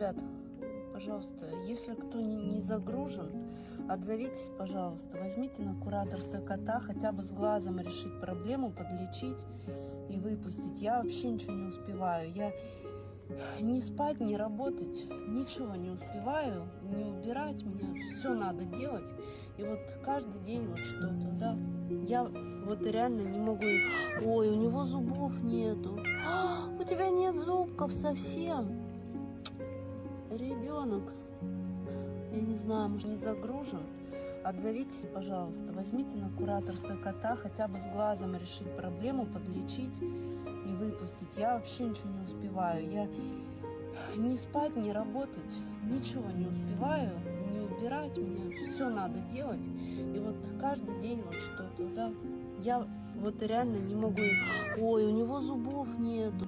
Ребят, пожалуйста, если кто не загружен, отзовитесь, пожалуйста. Возьмите на кураторство кота, хотя бы с глазом решить проблему, подлечить и выпустить. Я вообще ничего не успеваю. Я не спать, не работать, ничего не успеваю, не убирать. Мне все надо делать. И вот каждый день вот что-то, да. Я вот реально не могу... Ой, у него зубов нету. У тебя нет зубков совсем. Ребенок, я не знаю, может, не загружен. Отзовитесь, пожалуйста. Возьмите на кураторство кота, хотя бы с глазом решить проблему, подлечить и выпустить. Я вообще ничего не успеваю. Я не спать, не работать, ничего не успеваю, не убирать. Мне все надо делать. И вот каждый день вот что-то, да. Я вот реально не могу... Ой, у него зубов нету.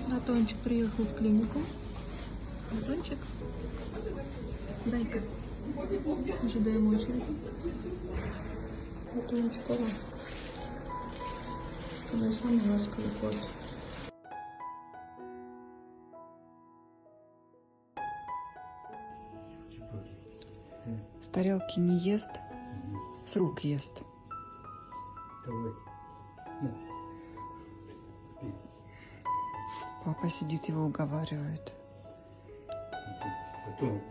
Батончик приехал в клинику. Батончик. Зайка. Ожидаем очереди. Батончик, ага. Это самый ласковый кот. С тарелки не ест, с рук ест. Давай. Папа сидит, его уговаривает. Потом.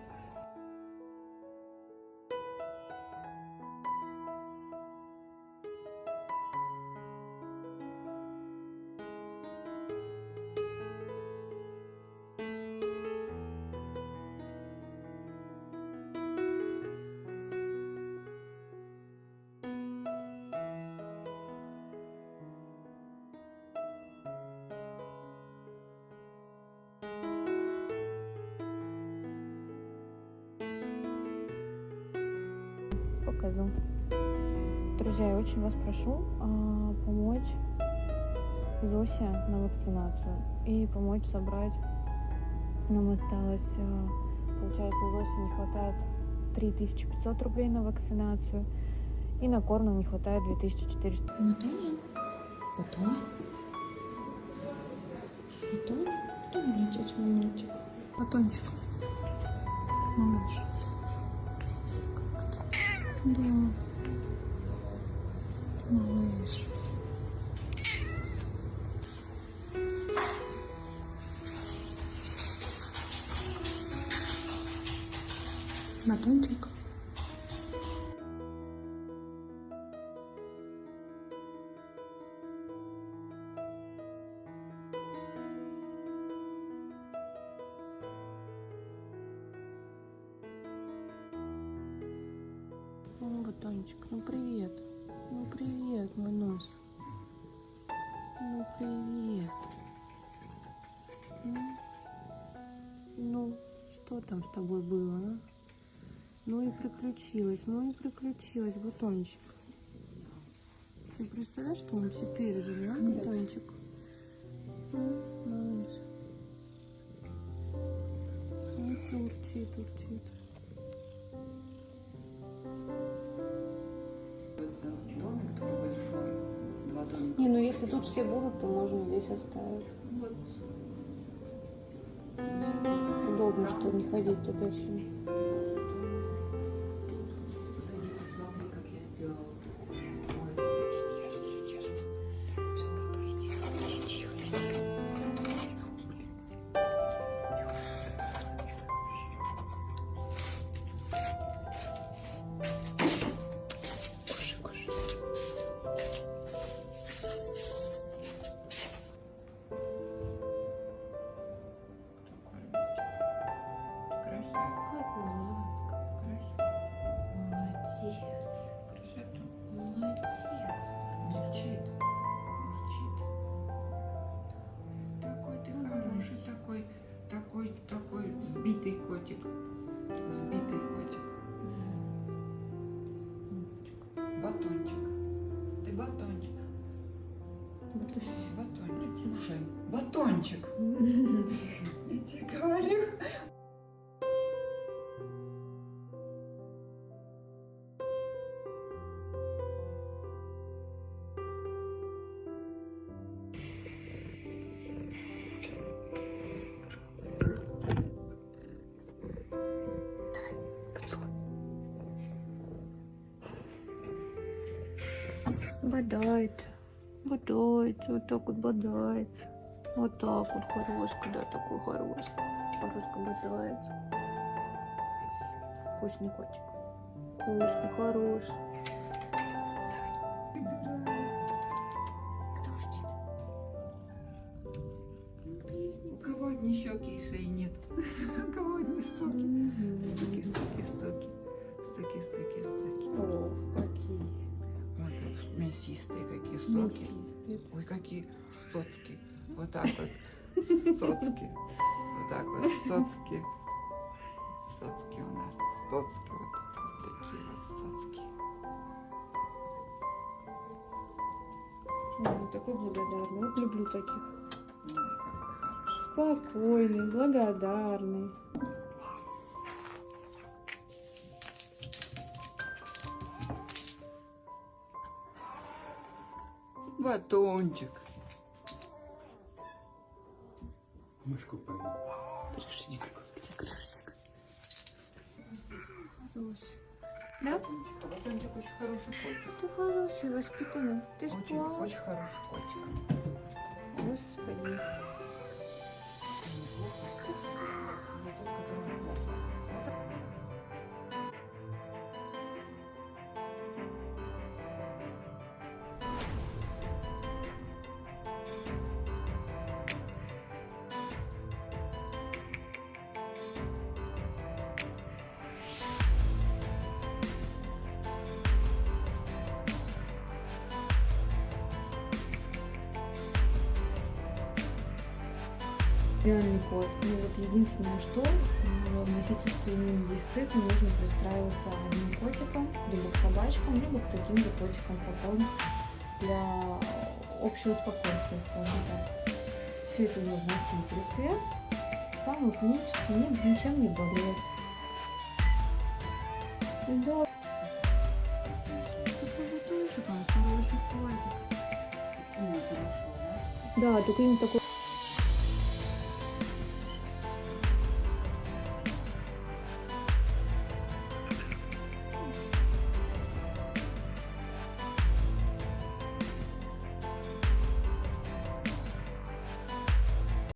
Покажу. Друзья, я очень вас прошу помочь Зосе на вакцинацию и помочь собрать. Нам осталось, получается, у Зоси не хватает 3500 рублей на вакцинацию и на корм нам не хватает 2400. Батония? Батон? Батон? Кто мальчик, мой мальчик? Батончик. Малыш. Да, малыш. Батончик. Ну, батончик, ну привет. Ну привет, мой нос. Ну привет. Ну, что там с тобой было, а? Ну и приключилось, батончик. Ты представляешь, что мы все пережили, а, батончик? Малыш. Ну, урчит. Домик такой большой. 2 домика. Не, ну если тут все будут, то можно здесь оставить. Вот. Удобно, что не ходить туда-сюда. Зайди, посмотри, как я сделала. Такой сбитый котик. Батончик. Ты батончик. Батончик. Слушай, батончик. Я тебе говорю. Бодается, вот так вот бодается. Вот так вот, Хароска, да, такой Хароска. Хароска бодается. Вкусный котик. Вкусный, хороший. Кто хочет? У кого одни щеки и шеи нет? У кого одни стоки? Стоки. Ох, какие. Ой, как мясистые какие соки. Мясистые. Ой, какие стоцки. Вот так вот. Стоцки. Вот так вот. Стоцки. Стоцки у нас. Стоцки. Вот такие вот стоцки. Ой, такой благодарный. Вот люблю таких. Ой, какой хороший. Спокойный, благодарный. Батончик. Мышку поймал. Да? Батончик очень хороший котик. Ты хороший, воспитанный. Ты спал? Очень хороший котик. Господи. Реальный кот. Ну вот единственное, что в месячественном действительно нужно пристраиваться одним котиком, либо к собачкам, либо к таким же котикам потом для общего спокойствия, скажем так. Все это у нас в носительстве. Сам вот ничем не болеет. Да. Такой вот тоже хороший котик. Да, только не такой.